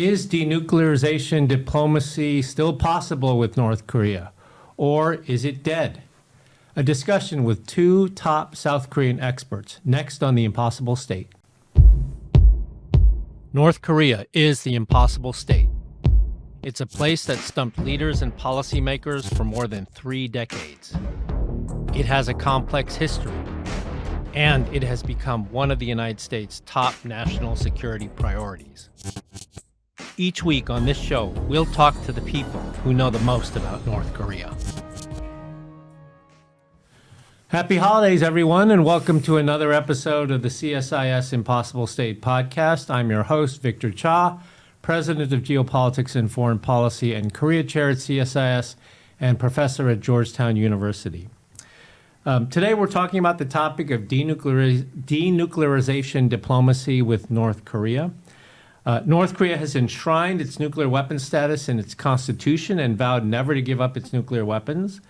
Is denuclearization diplomacy still possible with North Korea, or is it dead? A discussion with two top South Korean experts, next on The Impossible State. North Korea is the impossible state. It's a place that stumped leaders and policymakers for more than 3 decades. It has a complex history, and it has become one of the United States' top national security priorities. Each week on this show, we'll talk to the people who know the most about North Korea. Happy holidays, everyone, and welcome to another episode of the CSIS Impossible State podcast. I'm your host, Victor Cha, President of Geopolitics and Foreign Policy and Korea Chair at CSIS and Professor at Georgetown University. Today, we're talking about the topic of denuclearization diplomacy with North Korea. North Korea has enshrined its nuclear weapons status in its constitution and vowed never to give up its nuclear weapons.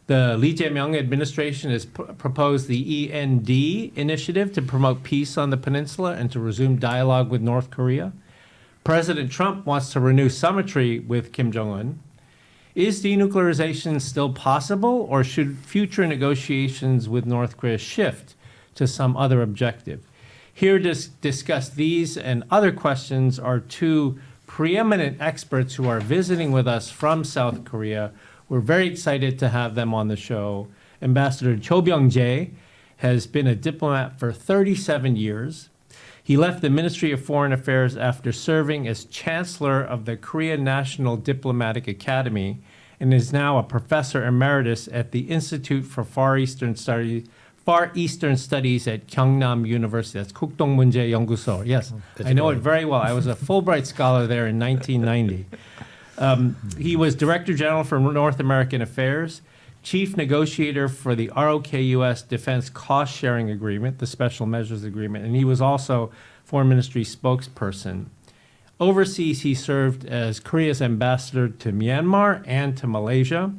The Lee Jae Myung administration has proposed the E.N.D initiative to promote peace on the peninsula and to resume dialogue with North Korea. President Trump wants to renew summitry with Kim Jong-un. Is denuclearization still possible, or should future negotiations with North Korea shift to some other objective? Here to discuss these and other questions are two preeminent experts who are visiting with us from South Korea. We're very excited to have them on the show. Ambassador Cho Byung Jae has been a diplomat for 37 years. He left the Ministry of Foreign Affairs after serving as Chancellor of the Korean National Diplomatic Academy and is now a Professor Emeritus at the Institute for Far Eastern Studies at Gyeongnam University. That's 국동문제 연구소. Yes, I know it very well. I was a Fulbright scholar there in 1990. He was Director General for North American Affairs, Chief Negotiator for the ROK-US Defense Cost Sharing Agreement, the Special Measures Agreement, and he was also Foreign Ministry spokesperson. Overseas, he served as Korea's ambassador to Myanmar and to Malaysia.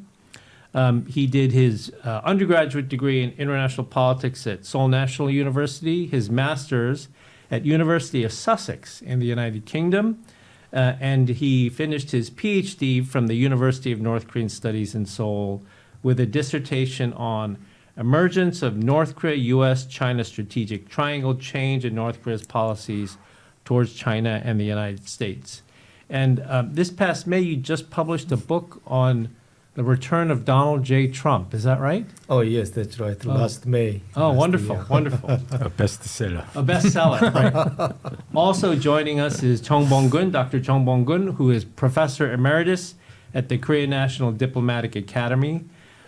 He did his undergraduate degree in international politics at Seoul National University, his master's at University of Sussex in the United Kingdom, and he finished his PhD from the University of North Korean Studies in Seoul with a dissertation on emergence of North Korea, U.S., China strategic triangle, change in North Korea's policies towards China and the United States. And this past May, you just published a book on the return of Donald J. Trump. Is that right? Oh, yes, that's right. Last May. Oh, wonderful, wonderful. A bestseller. A bestseller, right. Also joining us is Jun Bong-geun, Dr. Jun Bong-geun, who is Professor Emeritus at the Korean National Diplomatic Academy.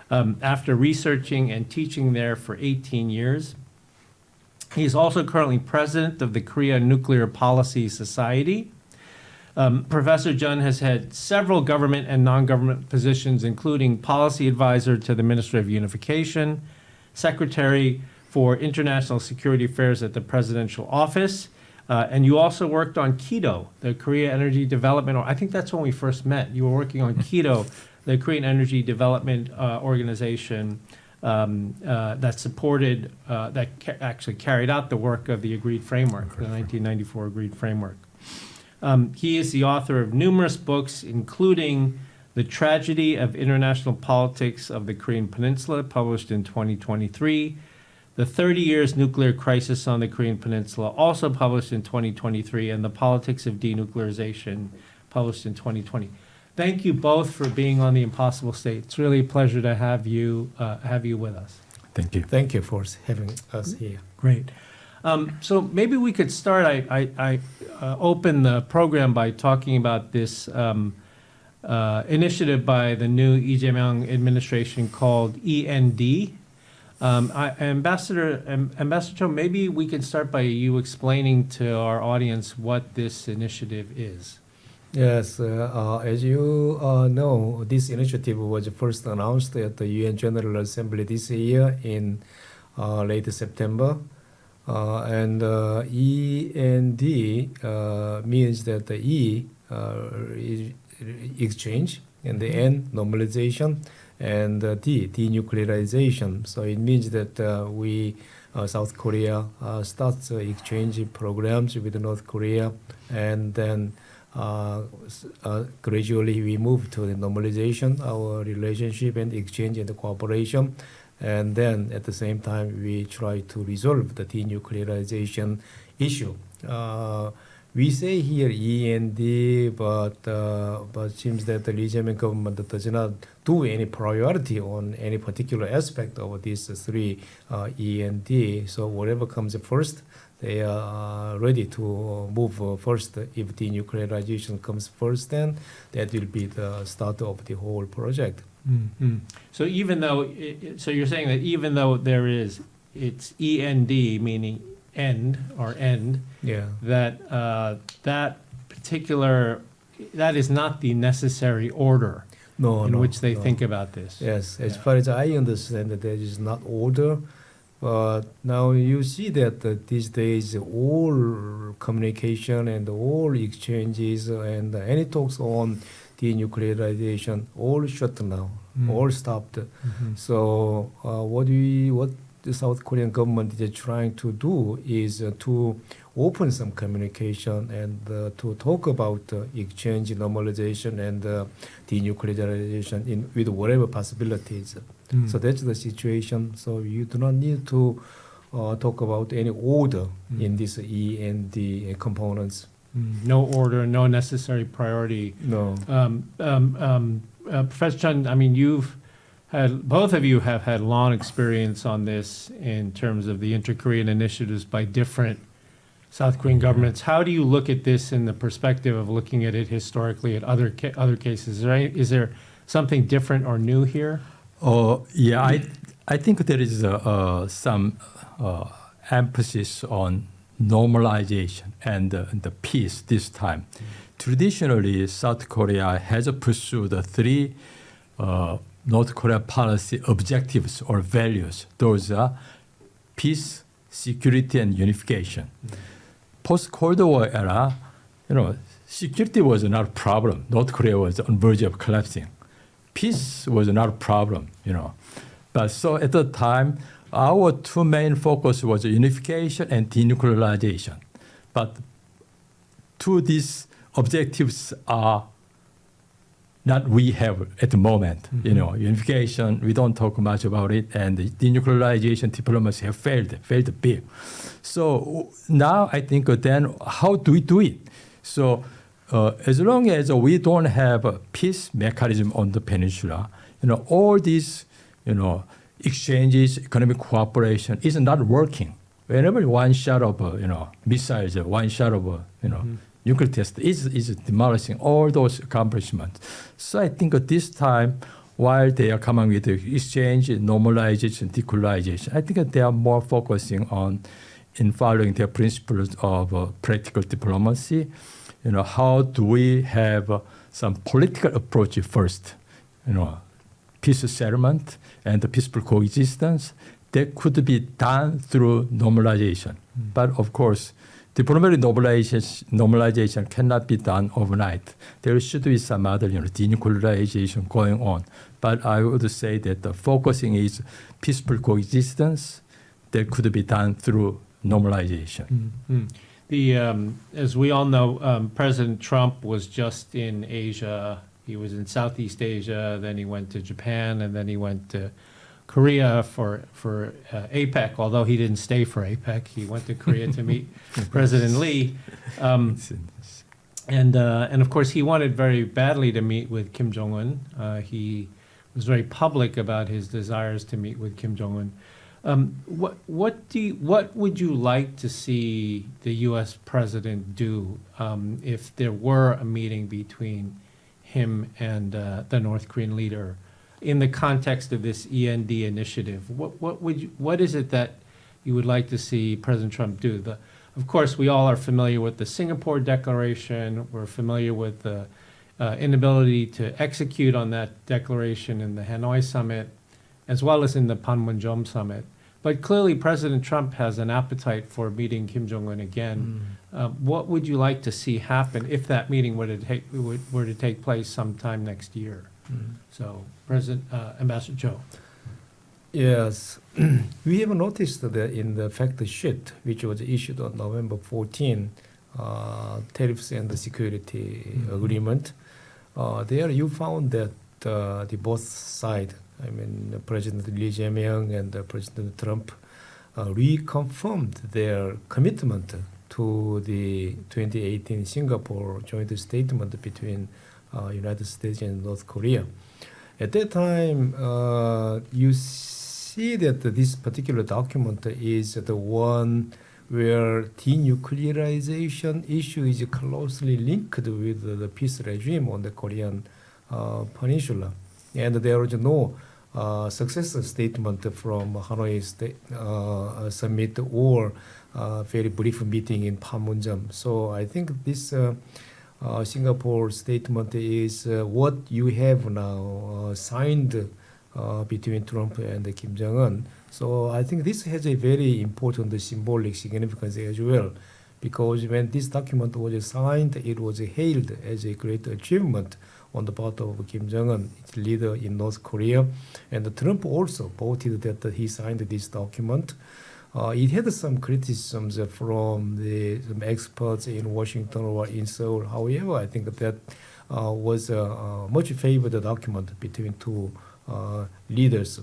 After researching and teaching there for 18 years. He is also currently president of the Korea Nuclear Policy Society. Professor Jun has had several government and non-government positions, including policy advisor to the Ministry of Unification, secretary for international security affairs at the presidential office, and you also worked on KEDO, the Korea Energy Development, or I think that's when we first met. You were working on KEDO, the Korean Energy Development Organization that supported, actually carried out the work of the Agreed Framework, the 1994 Agreed Framework. He is the author of numerous books, including The Tragedy of International Politics of the Korean Peninsula, published in 2023, The 30 Years Nuclear Crisis on the Korean Peninsula, also published in 2023, and The Politics of Denuclearization, published in 2020. Thank you both for being on The Impossible State. It's really a pleasure to have you with us. Thank you. Thank you for having us here. Great. So maybe we could start. I opened the program by talking about this initiative by the new Lee Jae Myung administration called E.N.D. Ambassador Cho, maybe we can start by you explaining to our audience what this initiative is. Yes, as you know, this initiative was first announced at the UN General Assembly this year in late September. And E.N.D means that the E is exchange, and the N, normalization, and D, denuclearization. So it means that South Korea starts exchange programs with North Korea, and then gradually we move to the normalization, our relationship and exchange and the cooperation. And then at the same time, we try to resolve the denuclearization issue. We say here E.N.D, but seems that the Lee Jae Myung government does not do any priority on any particular aspect of these three E.N.D. So whatever comes first, they are ready to move first. If denuclearization comes first, then that will be the start of the whole project. Mm-hmm. So even though, so you're saying that even though it's E.N.D, meaning end or end, Yeah. that is not the necessary order in which they think about this. Yes, as far as I understand, that there is not order, but now you see that these days all communication and all exchanges and any talks on denuclearization all shut now, all stopped. Mm-hmm. So what the South Korean government is trying to do is to open some communication and to talk about exchange, normalization, and denuclearization with whatever possibilities. So that's the situation. So you do not need to talk about any order in this E.N.D components. No order, no necessary priority. No. Professor Chun, I mean, both of you have had long experience on this in terms of the inter-Korean initiatives by different South Korean governments. How do you look at this in the perspective of looking at it historically at other cases? Is there something different or new here? Yeah, I think there is some emphasis on normalization and the peace this time. Traditionally, South Korea has pursued the three North Korea policy objectives or values. Those are peace, security, and unification. Post-Cold War era, security was not a problem. North Korea was on verge of collapsing. Peace was not a problem, But so at the time, our two main focus was unification and denuclearization. But two these objectives are not we have at the moment. Unification, we don't talk much about it, and the denuclearization diplomacy have failed big. So now I think then how do we do it? So as long as we don't have a peace mechanism on the peninsula, all these, exchanges, economic cooperation is not working. Whenever one shot of, missiles, one shot of, nuclear test is demolishing all those accomplishments. So I think at this time, while they are coming with the exchange, normalization, decolonization, I think they are more focusing on in following their principles of practical diplomacy. How do we have some political approach first? Peace settlement and the peaceful coexistence that could be done through normalization. But of course, diplomatic normalization cannot be done overnight. There should be some other denuclearization going on. But I would say that the focusing is peaceful coexistence that could be done through normalization. As we all know, President Trump was just in Asia. He was in Southeast Asia, then he went to Japan, and then he went to Korea for APEC, although he didn't stay for APEC. He went to Korea to meet President Lee. And of course, he wanted very badly to meet with Kim Jong-un. He was very public about his desires to meet with Kim Jong-un. What would you like to see the U.S. president do if there were a meeting between him and the North Korean leader in the context of this E.N.D. initiative? What is it that you would like to see President Trump do? Of course, we all are familiar with the Singapore Declaration. We're familiar with the inability to execute on that declaration in the Hanoi summit, as well as in the Panmunjom summit. But clearly, President Trump has an appetite for meeting Kim Jong-un again. What would you like to see happen if that meeting were to take place sometime next year? So, Ambassador Cho. Yes, we have noticed that in the fact sheet, which was issued on November 14, tariffs and the security agreement, there you found that the both sides, I mean, President Lee Jae Myung and President Trump, reconfirmed their commitment to the 2018 Singapore joint statement between United States and North Korea. At that time, you see that this particular document is the one where denuclearization issue is closely linked with the peace regime on the Korean Peninsula. And there was no success statement from Hanoi summit or very brief meeting in Panmunjom. So I think this Singapore statement is what you have now signed between Trump and Kim Jong-un. So I think this has a very important symbolic significance as well, because when this document was signed, it was hailed as a great achievement on the part of Kim Jong-un, its leader in North Korea. And Trump also voted that he signed this document. It had some criticisms from some experts in Washington or in Seoul. However, I think that was a much favored document between two leaders.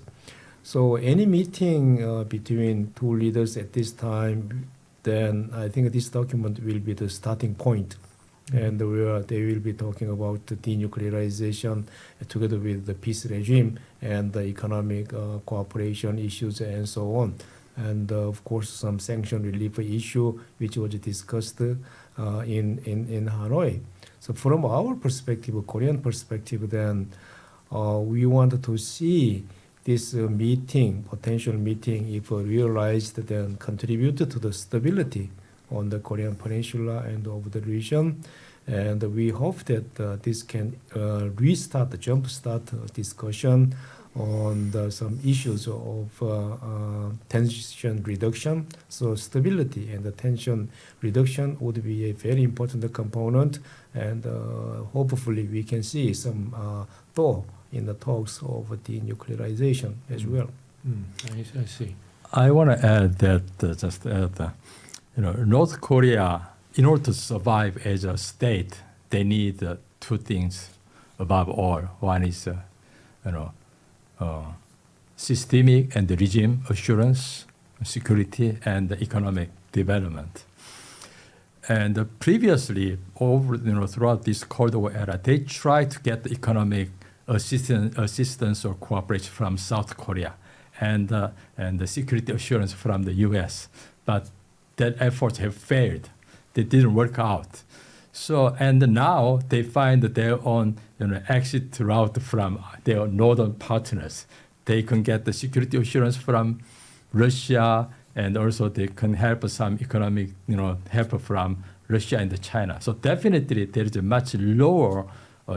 So any meeting between two leaders at this time, then I think this document will be the starting point. And where they will be talking about the denuclearization together with the peace regime and the economic cooperation issues and so on. And of course, some sanction relief issue which was discussed in Hanoi. So from our perspective, Korean perspective, then we want to see this meeting, potential meeting, if realized, then contribute to the stability on the Korean Peninsula and of the region. And we hope that this can jumpstart discussion on some issues of tension reduction. So stability and the tension reduction would be a very important component, and hopefully we can see some thaw in the talks of denuclearization as well. I see. I want to add that North Korea, in order to survive as a state, they need two things above all. One is systemic and regime assurance, security, and economic development. And previously, throughout this Cold War era, they tried to get the economic assistance or cooperation from South Korea and the security assurance from the U.S. But that efforts have failed. They didn't work out. So, and now they find their own exit route from their northern partners. They can get the security assurance from Russia, and also they can help some economic help from Russia and China. So definitely there is a much lower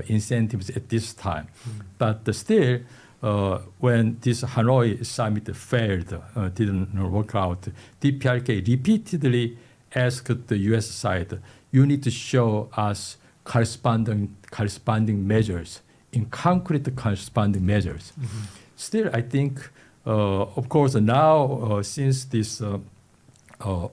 incentives at this time. But still, when this Hanoi summit failed, didn't work out, DPRK repeatedly asked the U.S. side, you need to show us corresponding measures, in concrete corresponding measures. Still, I think, of course, now since this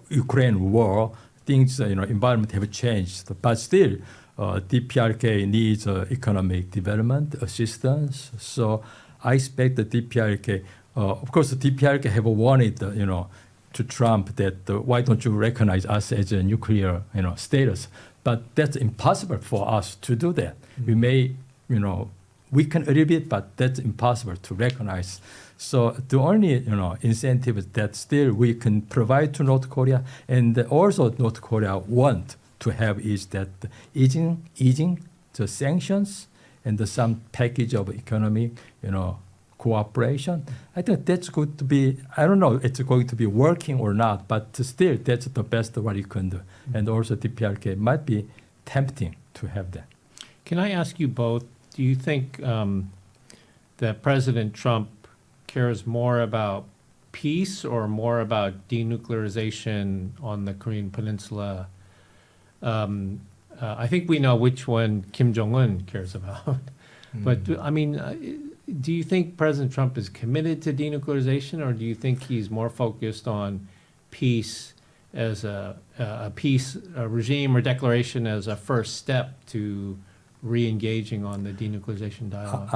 Ukraine war, things, environment have changed. But still, DPRK needs economic development assistance. So I expect the DPRK, of course, the DPRK have wanted, to Trump that why don't you recognize us as a nuclear, status? But that's impossible for us to do that. We may, weaken a little bit, but that's impossible to recognize. So the only, incentive that still we can provide to North Korea, and also North Korea want to have, is that easing the sanctions and some package of economic, cooperation. I think that's going to be, I don't know if it's going to be working or not, but still that's the best what you can do. And also DPRK might be tempting to have that. Can I ask you both, do you think that President Trump cares more about peace or more about denuclearization on the Korean Peninsula? I think we know which one Kim Jong-un cares about. But do you think President Trump is committed to denuclearization, or do you think he's more focused on peace as a peace regime or declaration as a first step to re-engaging on the denuclearization dialogue?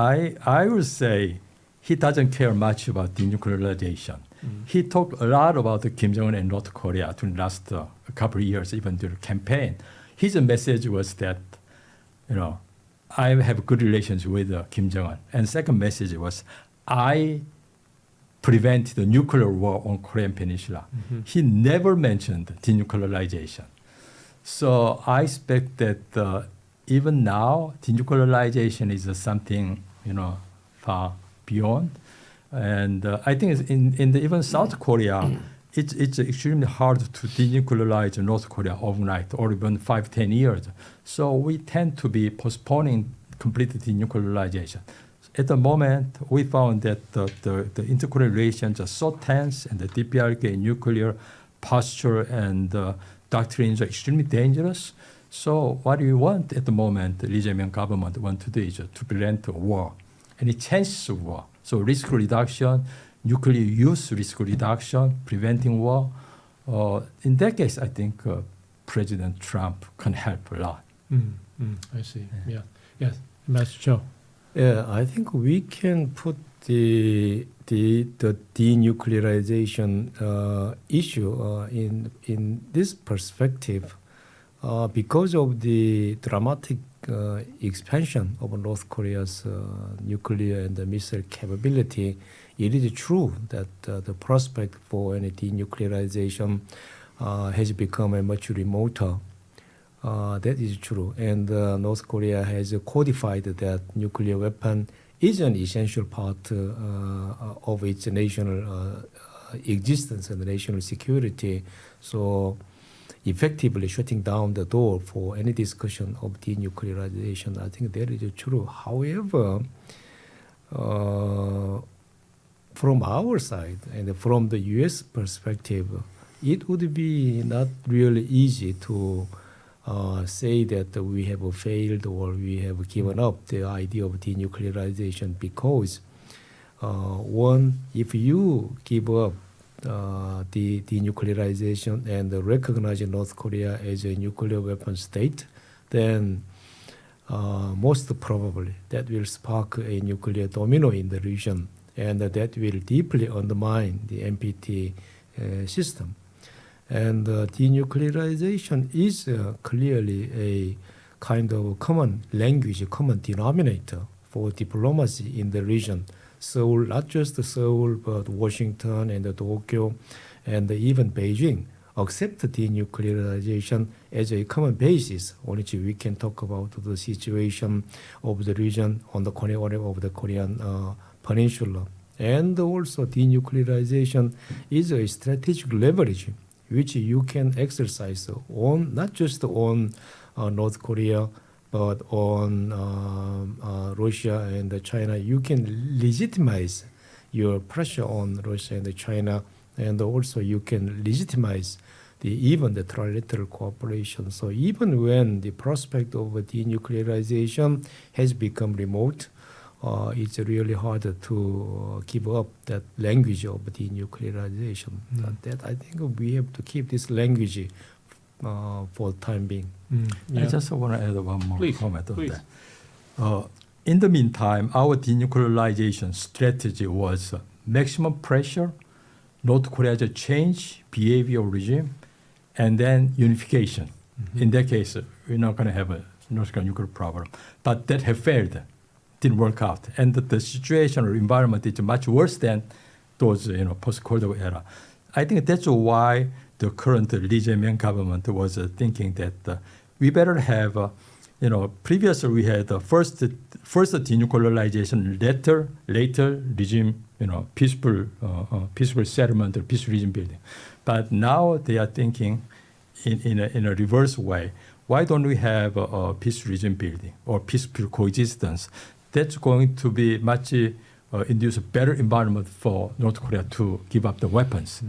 I would say he doesn't care much about denuclearization. He talked a lot about Kim Jong-un and North Korea during the last couple of years, even during the campaign. His message was that, I have good relations with Kim Jong-un. And second message was, I prevent the nuclear war on Korean Peninsula. He never mentioned denuclearization. So I expect that even now, denuclearization is something, far beyond. And I think in even South Korea, it's extremely hard to denuclearize North Korea overnight or even 5-10 years. So we tend to be postponing complete denuclearization. At the moment, we found that the intercorean relations are so tense, and the DPRK nuclear posture and doctrines are extremely dangerous. So what we want at the moment, the Lee Jae Myung government want to do is to prevent war, any chances of war. So risk reduction, nuclear use risk reduction, preventing war. In that case, I think President Trump can help a lot. I see. Yeah. Yes, Master Cho. Yeah, I think we can put the denuclearization issue in this perspective because of the dramatic expansion of North Korea's nuclear and missile capability. It is true that the prospect for any denuclearization has become a much remoter. That is true. And North Korea has codified that nuclear weapon is an essential part of its national existence and national security. So effectively shutting down the door for any discussion of denuclearization, I think that is true. However, from our side and from the U.S. perspective, it would be not really easy to say that we have failed or we have given up the idea of denuclearization because one, if you give up the denuclearization and recognize North Korea as a nuclear weapon state, then most probably that will spark a nuclear domino in the region, and that will deeply undermine the NPT system. And denuclearization is clearly a kind of common language, a common denominator for diplomacy in the region. Seoul, not just Seoul, but Washington and Tokyo and even Beijing accept denuclearization as a common basis on which we can talk about the situation of the region on the corner of the Korean Peninsula. And also denuclearization is a strategic leverage which you can exercise on not just on North Korea, but on Russia and China. You can legitimize your pressure on Russia and China, and also you can legitimize even the trilateral cooperation. So even when the prospect of denuclearization has become remote, it's really hard to give up that language of denuclearization. That I think we have to keep this language for the time being. I just want to add one more comment on please. that. In the meantime, our denuclearization strategy was maximum pressure, North Korea's change, behavior regime, and then unification. In that case, we're not going to have a North Korean nuclear problem. But that have failed, didn't work out. And the situation or environment is much worse than those post-Cold War era. I think that's why the current Lee Jae Myung government was thinking that we better have, previously we had the first denuclearization, later regime, peaceful settlement or peaceful regime building. But now they are thinking in a reverse way. Why don't we have a peaceful regime building or peaceful coexistence? That's going to be much induce a better environment for North Korea to give up the weapons.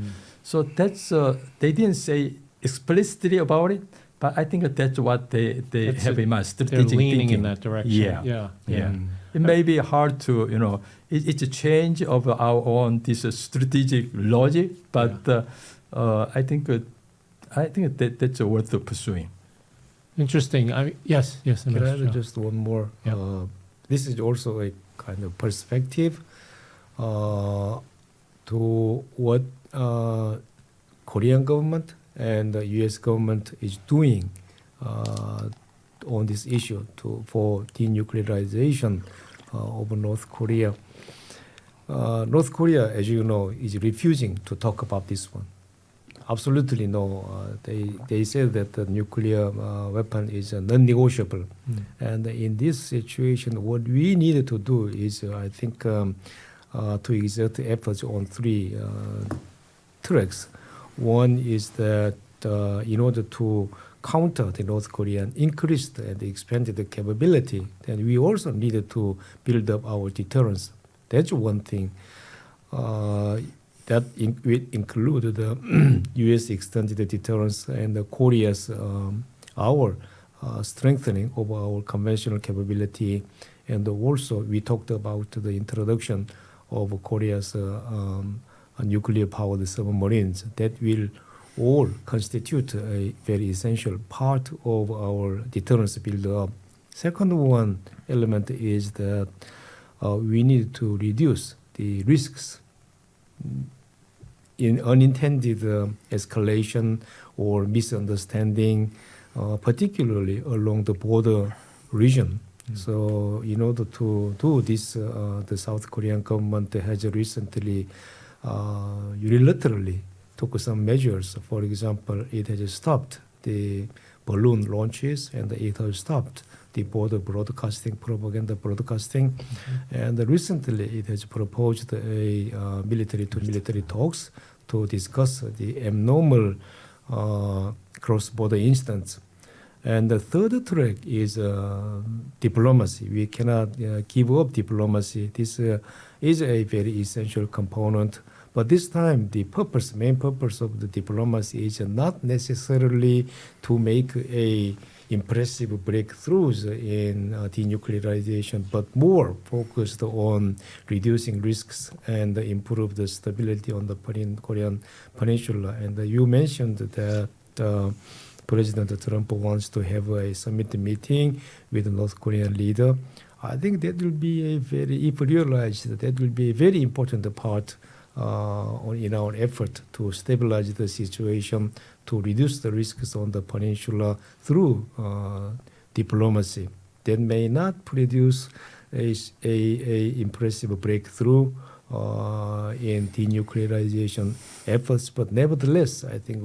So that's they didn't say explicitly about it, but I think that's what they have in mind. Strategic They're leaning thinking in that direction. Yeah. It may be hard to it's a change of our own this strategic logic, but I think I think that's worth pursuing. Interesting. Yes, Can I Ambassador. add just one more? Yeah. This is also a kind of perspective to what Korean government and the U.S. government is doing on this issue for denuclearization of North Korea. North Korea, as you know, is refusing to talk about this one. Absolutely no. They said that the nuclear weapon is non-negotiable. And in this situation, what we need to do is, I think, to exert efforts on three tracks. One is that in order to counter the North Korean increased and expanded capability, then we also needed to build up our deterrence. That's one thing. That will include the U.S. extended deterrence and Korea's our strengthening of our conventional capability, and also we talked about the introduction of Korea's nuclear-powered submarines. That will all constitute a very essential part of our deterrence build-up. Second one element is that we need to reduce the risks in unintended escalation or misunderstanding, particularly along the border region. So in order to do this, the South Korean government has recently unilaterally took some measures. For example, it has stopped the balloon launches and it has stopped the border broadcasting, propaganda broadcasting. And recently it has proposed a military-to-military talks to discuss the abnormal cross-border incidents. And the third track is diplomacy. We cannot give up diplomacy. This is a very essential component. But this time, the main purpose of the diplomacy is not necessarily to make a impressive breakthroughs in denuclearization, but more focused on reducing risks and improve the stability on the Korean Peninsula. And you mentioned that President Trump wants to have a summit meeting with the North Korean leader. I think that will be if realized, that will be a very important part in our effort to stabilize the situation, to reduce the risks on the peninsula through diplomacy. That may not produce a impressive breakthrough in denuclearization efforts, but nevertheless, I think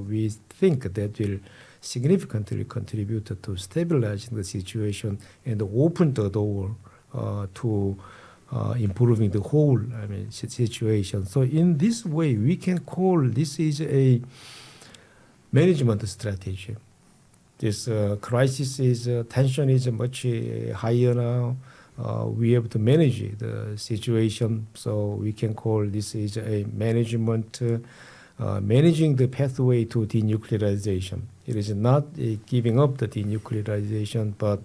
that will significantly contribute to stabilizing the situation and open the door to improving the whole situation. So in this way, we can call this is a management strategy. This crisis tension is much higher now. We have to manage the situation, so we can call this is a management, managing the pathway to denuclearization. It is not giving up the denuclearization, but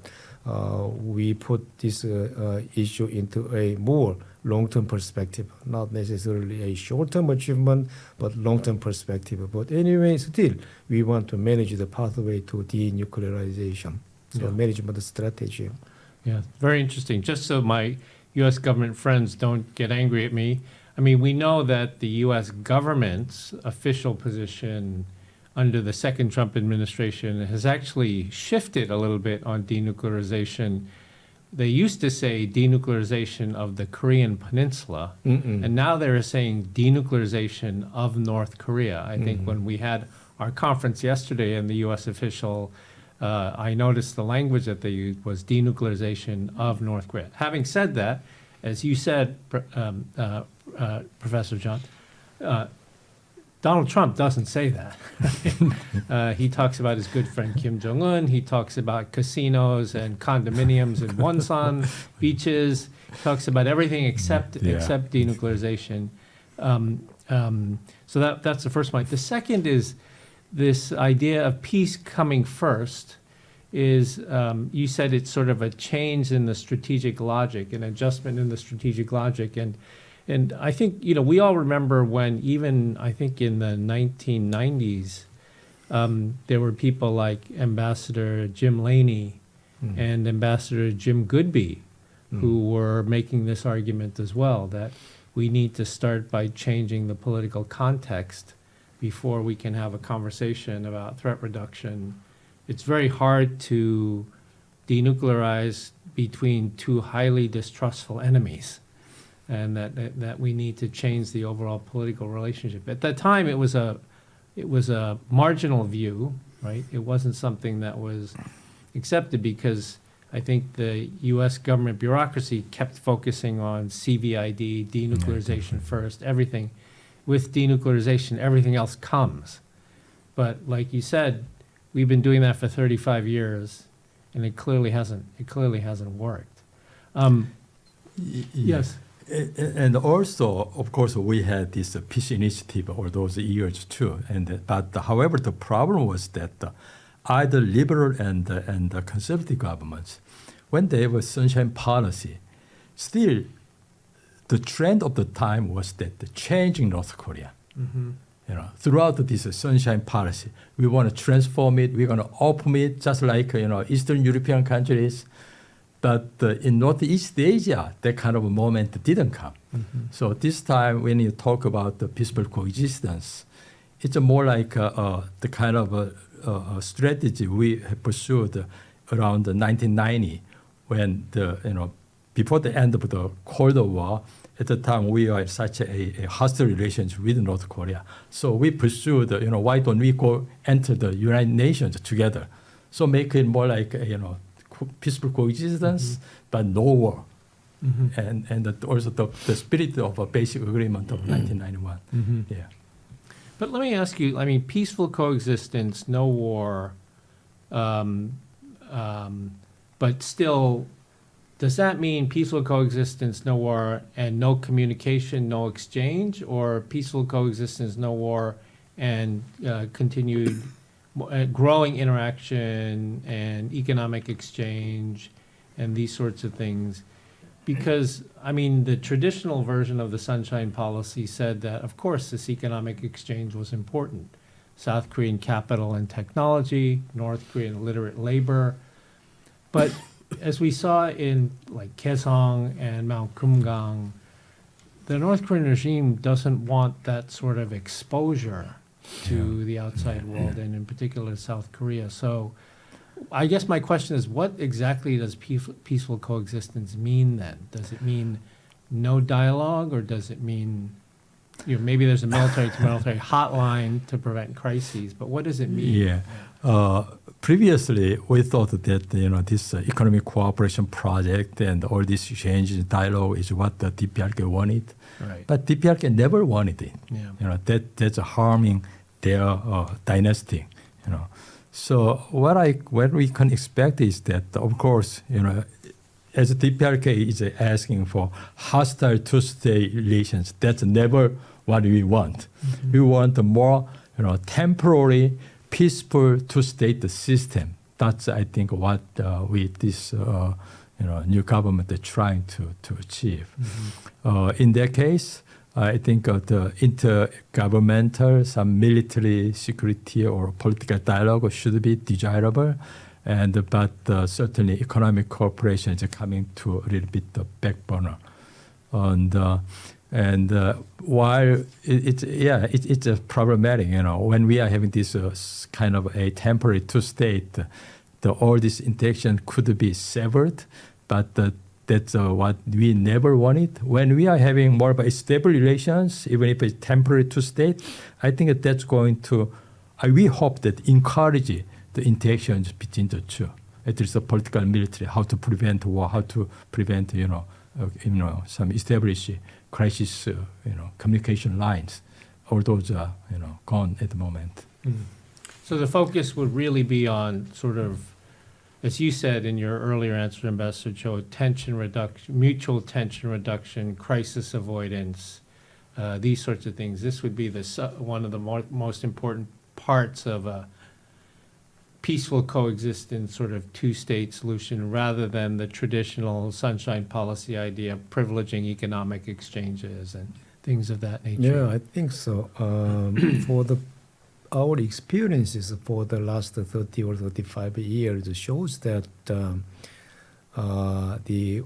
we put this issue into a more long-term perspective, not necessarily a short-term achievement, but long-term perspective. But anyway, still, we want to manage the pathway to denuclearization. So management strategy. Yeah, very interesting. Just so my U.S. government friends don't get angry at me, I mean, we know that the U.S. government's official position under the second Trump administration has actually shifted a little bit on denuclearization. They used to say denuclearization of the Korean Peninsula, and now they're saying denuclearization of North Korea. I think when we had our conference yesterday and the U.S. official, I noticed the language that they used was denuclearization of North Korea. Having said that, as you said, Professor John, Donald Trump doesn't say that. He talks about his good friend Kim Jong-un. He talks about casinos and condominiums in Wonsan beaches. He talks about everything except denuclearization. So that's the first point. The second is this idea of peace coming first. Is you said it's sort of a change in the strategic logic, an adjustment in the strategic logic, and I think we all remember when even I think in the 1990s, There were people like Ambassador Jim Laney and Ambassador Jim Goodby who were making this argument as well, that we need to start by changing the political context before we can have a conversation about threat reduction. It's very hard to denuclearize between two highly distrustful enemies, and that we need to change the overall political relationship. At that time, it was a marginal view, right? It wasn't something that was accepted because I think the U.S. government bureaucracy kept focusing on CVID, denuclearization first, everything. With denuclearization, everything else comes. But like you said, we've been doing that for 35 years, and it clearly hasn't worked. Yes. And also, of course, we had this peace initiative all those years too. But however, the problem was that either liberal and conservative governments, when they have a sunshine policy, still the trend of the time was that the changing North Korea. Throughout this sunshine policy, we want to transform it. We're going to open it, just like Eastern European countries. But in Northeast Asia, that kind of a moment didn't come. So this time, when you talk about the peaceful coexistence, it's more like the kind of a strategy we have pursued around 1990, when before the end of the Cold War. At the time, we were in such a hostile relationship with North Korea. So we pursued, why don't we go enter the United Nations together? So make it more like, peaceful coexistence, but no war. And also the spirit of a basic agreement of 1991. Yeah. But let me ask you, I mean, peaceful coexistence, no war, but still, does that mean peaceful coexistence, no war, and no communication, no exchange, or peaceful coexistence, no war, and continued growing interaction and economic exchange and these sorts of things? Because, I mean, the traditional version of the Sunshine Policy said that, of course, this economic exchange was important. South Korean capital and technology, North Korean literate labor. But as we saw in like Kaesong and Mount Kumgang, the North Korean regime doesn't want that sort of exposure to the outside world, and in particular South Korea. So I guess my question is, what exactly does peaceful coexistence mean then? Does it mean no dialogue, or does it mean, maybe there's a military-to-military hotline to prevent crises, but what does it mean? Yeah. Previously, we thought that this economic cooperation project and all this exchange and dialogue is what the DPRK wanted, Right. but DPRK never wanted it. Yeah. That's harming their dynasty. So what we can expect is that, of course, as DPRK is asking for hostile two-state relations, that's never what we want. We want a more temporary, peaceful two-state system. That's, I think, what with this new government is trying to achieve. In that case, I think the intergovernmental, some military security or political dialogue should be desirable, but certainly economic cooperation is coming to a little bit the back burner. And while it's problematic, when we are having this kind of a temporary two-state, all this interaction could be severed, but that's what we never wanted. When we are having more of a stable relations, even if it's temporary two-state, I think that's going to, we hope that encourage the interactions between the two. It is the political and military, how to prevent war, how to prevent, some establish crisis, communication lines. All those are, gone at the moment. So the focus would really be on sort of, as you said in your earlier answer, Ambassador Cho, tension reduction, mutual tension reduction, crisis avoidance, these sorts of things. This would be one of the most important parts of a peaceful coexistence, sort of two-state solution, rather than the traditional Sunshine Policy idea of privileging economic exchanges and things of that nature. Yeah, I think so. our experiences for the last 30 or 35 years shows that the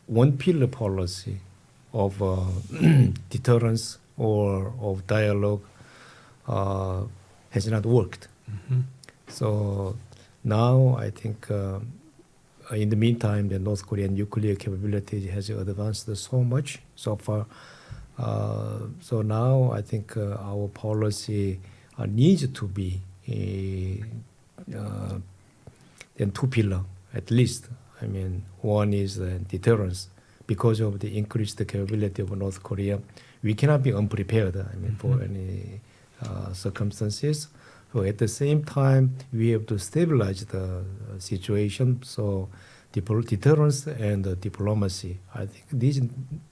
one pillar policy of deterrence or of dialogue has not worked. So now I think in the meantime, the North Korean nuclear capability has advanced so much so far. So now I think our policy needs to be then two pillars at least. I mean, one is deterrence. Because of the increased capability of North Korea, we cannot be unprepared. I mean, for any circumstances. So at the same time, we have to stabilize the situation. So deterrence and diplomacy, I think these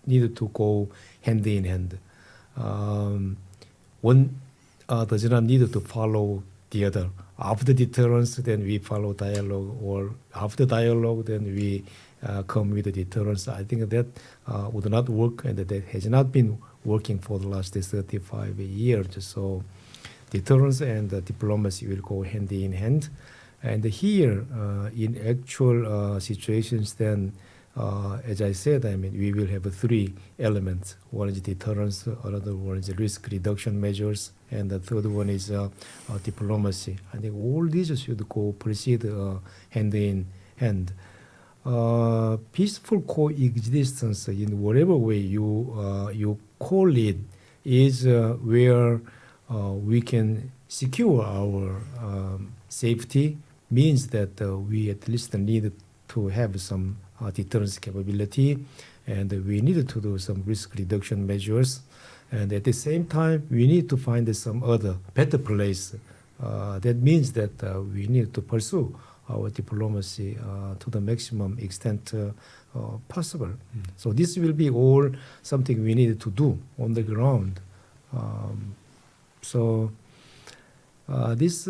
need to go hand in hand. One does not need to follow the other. After deterrence, then we follow dialogue, or after dialogue, then we come with the deterrence. I think that would not work, and that has not been working for the last 35 years. So deterrence and diplomacy will go hand in hand. And here, in actual situations, then, as I said, I mean, we will have three elements. One is deterrence, another one is risk reduction measures, and the third one is diplomacy. I think all these should proceed hand in hand. Peaceful coexistence, in whatever way you call it, is where we can secure our safety. Means that we at least need to have some deterrence capability, and we need to do some risk reduction measures. And at the same time, we need to find some other better place. That means that we need to pursue our diplomacy to the maximum extent possible. So this will be all something we need to do on the ground. This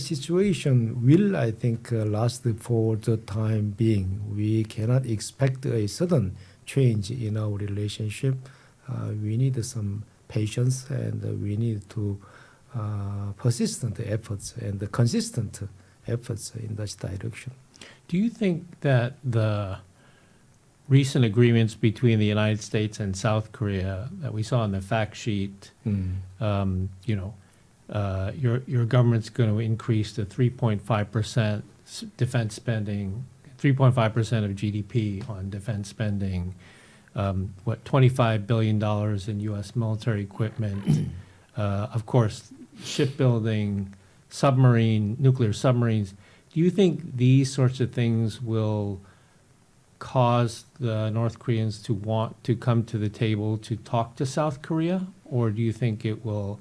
situation will, I think, last for the time being. We cannot expect a sudden change in our relationship. We need some patience, and we need to persistent efforts and consistent efforts in that direction. Do you think that the recent agreements between the United States and South Korea that we saw on the fact sheet, your government's going to increase to 3.5% defense spending, 3.5% of GDP on defense spending, $25 billion in U.S. military equipment, of course, shipbuilding, nuclear submarines. Do you think these sorts of things will cause the North Koreans to want to come to the table to talk to South Korea? Or do you think it will,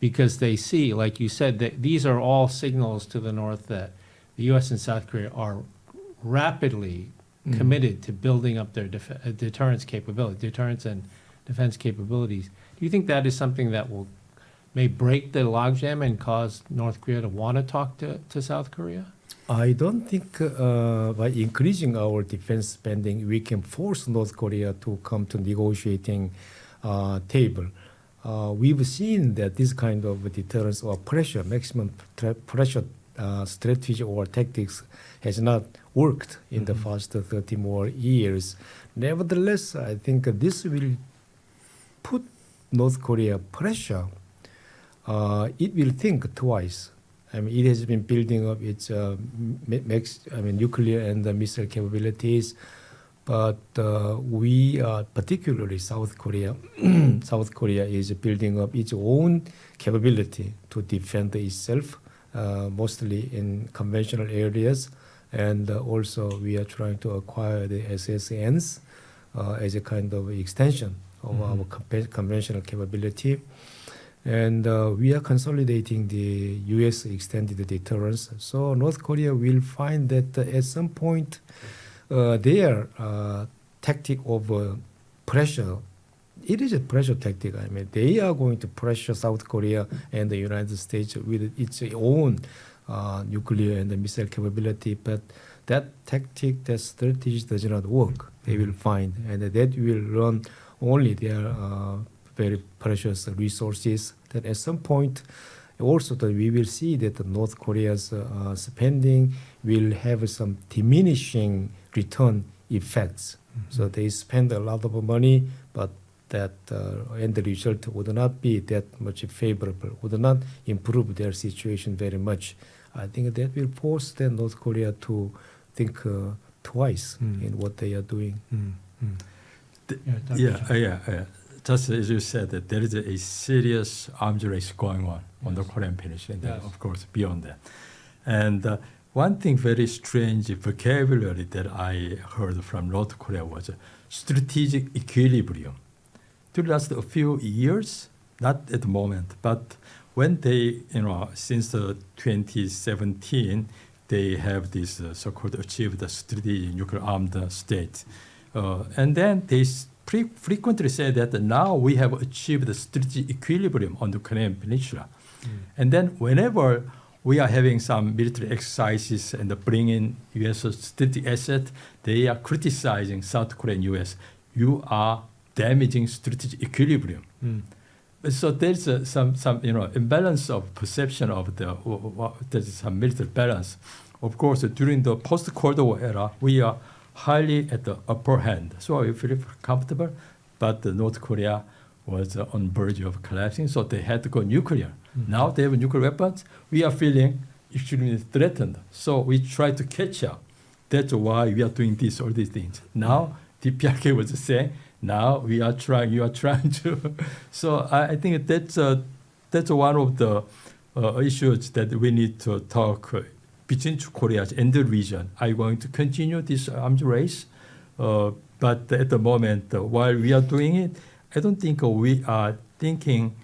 because they see, like you said, that these are all signals to the North that the U.S. and South Korea are rapidly committed to building up their deterrence and defense capabilities. Do you think that is something that may break the logjam and cause North Korea to want to talk to South Korea? I don't think by increasing our defense spending, we can force North Korea to come to negotiating table. We've seen that this kind of deterrence or pressure, maximum pressure strategy or tactics has not worked in the past 30 more years. Nevertheless, I think this will put North Korea pressure. It will think twice. I mean, it has been building up its nuclear and missile capabilities, but we are particularly South Korea. South Korea is building up its own capability to defend itself, mostly in conventional areas, and also we are trying to acquire the SSNs as a kind of extension of our conventional capability. And we are consolidating the U.S. extended deterrence. So North Korea will find that at some point their tactic of pressure, it is a pressure tactic. I mean, they are going to pressure South Korea and the United States with its own nuclear and missile capability. But that tactic, that strategy does not work. They will find, and that will run only their very precious resources, that at some point Also, that we will see that the North Korea's spending will have some diminishing return effects. So they spend a lot of money, but that end result would not be that much favorable, would not improve their situation very much. I think that will force the North Korea to think twice in what they are doing. Yeah. Just as you said, that there is a serious arms race going on the Korean Peninsula, and then, of course, beyond that. And one thing very strange vocabulary that I heard from North Korea was strategic equilibrium. To last a few years, not at the moment, but when they, since 2017, they have this so-called achieved strategic nuclear armed state. And then they frequently say that now we have achieved the strategic equilibrium on the Korean Peninsula. And then whenever we are having some military exercises and bringing U.S. strategic asset, they are criticizing South Korea and U.S. You are damaging strategic equilibrium. So there's some imbalance of perception of there's some military balance. Of course, during the post-Cold War era, we are highly at the upper hand. So we feel comfortable, but North Korea was on verge of collapsing, so they had to go nuclear. Now they have nuclear weapons. We are feeling extremely threatened. So we try to catch up. That's why we are doing all these things. Now DPRK was saying, now you are trying to. So I think that's one of the issues that we need to talk between two Koreas and the region. Are you going to continue this arms race? But at the moment, while we are doing it, I don't think we are thinking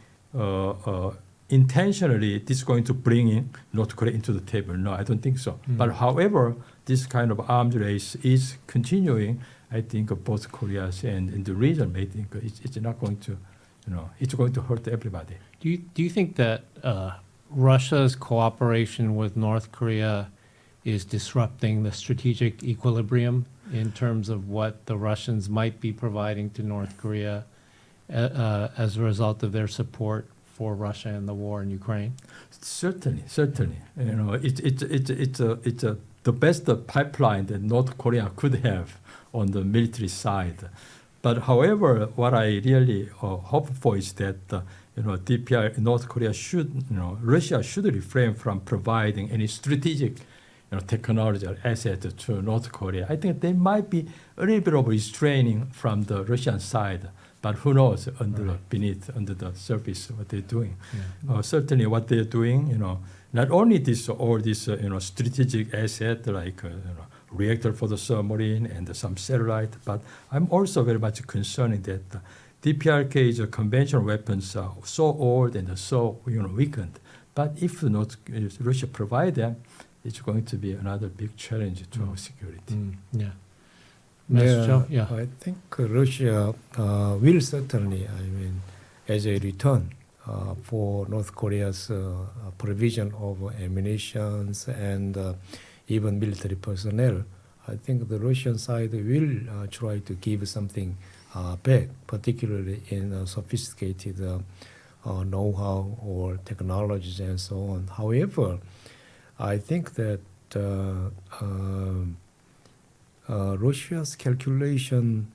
intentionally this is going to bring in North Korea into the table. No, I don't think so. But however, this kind of arms race is continuing. I think both Koreas and the region may think it's not going to, it's going to hurt everybody. Do you think that Russia's cooperation with North Korea is disrupting the strategic equilibrium in terms of what the Russians might be providing to North Korea as a result of their support for Russia in the war in Ukraine? Certainly. It's the best pipeline that North Korea could have on the military side. But however, what I really hope for is that DPR North Korea Russia should refrain from providing any strategic technology or asset to North Korea. I think there might be a little bit of restraining from the Russian side, but who knows under the surface what they're doing. Certainly what they're doing, not only all this strategic asset like reactor for the submarine and some satellite, but I'm also very much concerned that DPRK's conventional weapons are so old and so weakened. But if not Russia provide them, it's going to be another big challenge to our security. I think Russia will certainly, as a return for North Korea's provision of ammunition and even military personnel, I think the Russian side will try to give something back, particularly in sophisticated know-how or technologies and so on. However, I think that Russia's calculation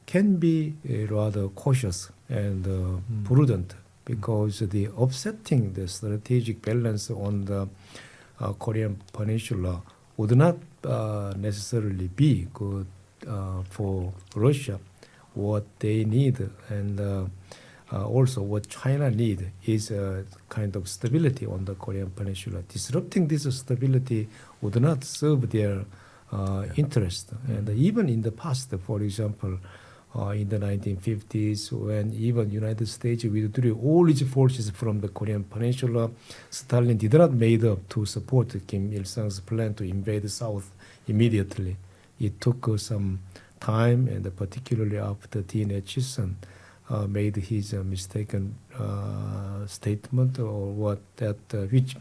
can be rather cautious and prudent, because the upsetting the strategic balance on the Korean Peninsula would not necessarily be good for Russia. What they need and also what China need is a kind of stability on the Korean Peninsula. Disrupting this stability would not serve their interest. And even in the past, for example, in the 1950s, when even United States withdrew all its forces from the Korean Peninsula, Stalin did not made up to support Kim Il-sung's plan to invade the South immediately. It took some time, and particularly after D.N. Acheson made his mistaken statement, or what that which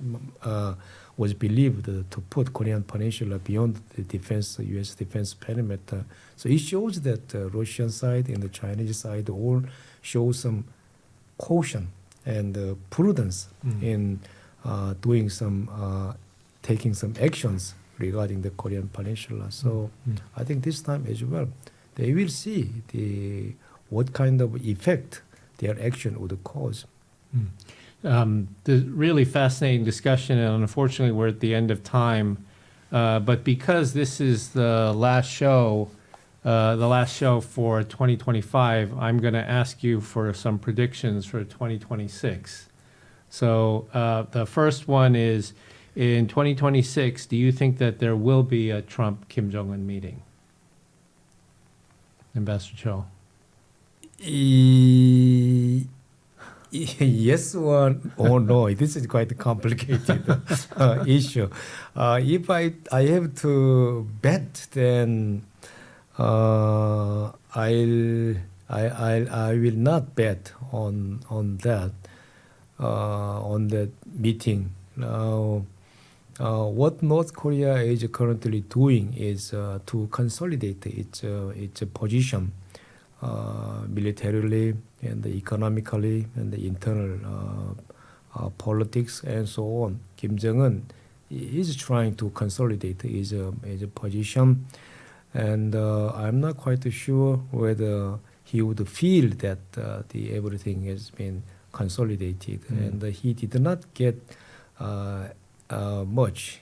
was believed to put Korean Peninsula beyond the defense, U.S. defense perimeter. So it shows that the Russian side and the Chinese side all show some caution and prudence in doing taking some actions regarding the Korean Peninsula. So I think this time as well, they will see what kind of effect their action would cause. The really fascinating discussion, and unfortunately we're at the end of time. But because this is the last show for 2025, I'm going to ask you for some predictions for 2026. So the first one is, in 2026, do you think that there will be a Trump-Kim Jong-un meeting? Ambassador Cho. Yes or no. This is quite a complicated issue. If I have to bet, then I will not bet on that meeting. Now, what North Korea is currently doing is to consolidate its position militarily and economically and the internal politics and so on. Kim Jong-un is trying to consolidate his position, and I'm not quite sure whether he would feel that everything has been consolidated, and he did not get much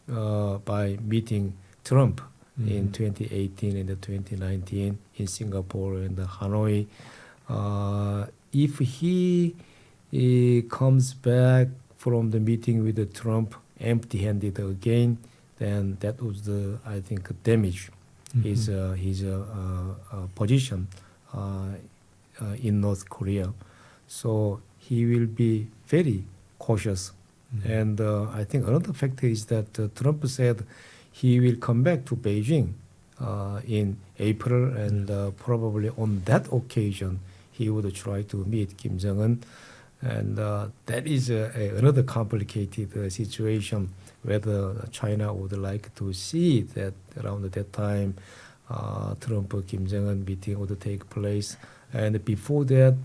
by meeting Trump in 2018 and 2019 in Singapore and Hanoi. If he comes back from the meeting with Trump empty-handed again, then that was I think damage his position in North Korea. So he will be very cautious. And I think another factor is that Trump said he will come back to Beijing in April, and probably on that occasion he would try to meet Kim Jong-un. And that is another complicated situation, whether China would like to see that around that time Trump-Kim Jong-un meeting would take place. And before that,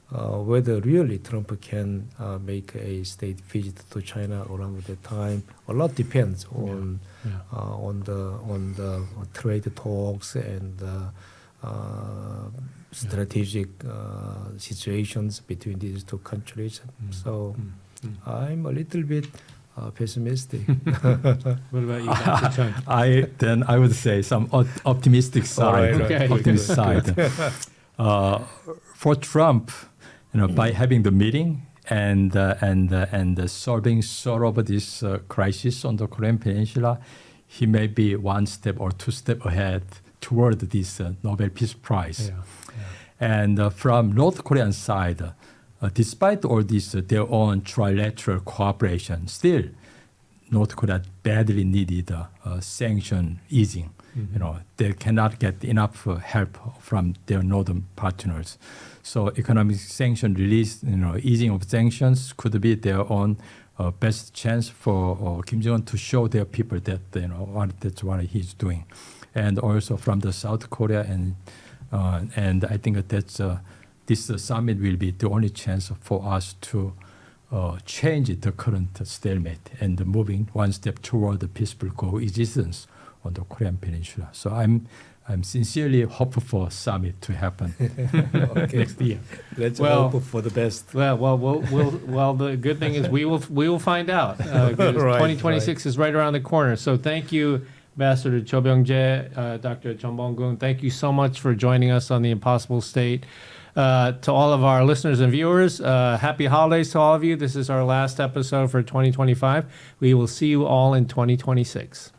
whether really Trump can make a state visit to China around that time, a lot depends on the trade talks and strategic situations between these two countries. So I'm a little bit pessimistic. What about you, Dr. Chung? I would say some optimistic side. All right, okay. Optimistic side. For Trump, by having the meeting and solving sort of this crisis on the Korean Peninsula, he may be one step or two steps ahead toward this Nobel Peace Prize. And from North Korean side, despite all this their own trilateral cooperation, still North Korea badly needed sanction easing. They cannot get enough help from their northern partners. So economic sanction release, easing of sanctions could be their own best chance for Kim Jong-un to show their people that that's what he's doing. And also from the South Korea, and I think that's this summit will be the only chance for us to change the current stalemate and moving one step toward the peaceful coexistence on the Korean Peninsula. So I'm sincerely hopeful for summit to happen next year. Let's hope for the best. Well, the good thing is we will find out. 2026 is right around the corner. So thank you, Ambassador Cho Byung Jae, Dr. Jun Bong-geun. Thank you so much for joining us on The Impossible State. To all of our listeners and viewers, happy holidays to all of you. This is our last episode for 2025. We will see you all in 2026.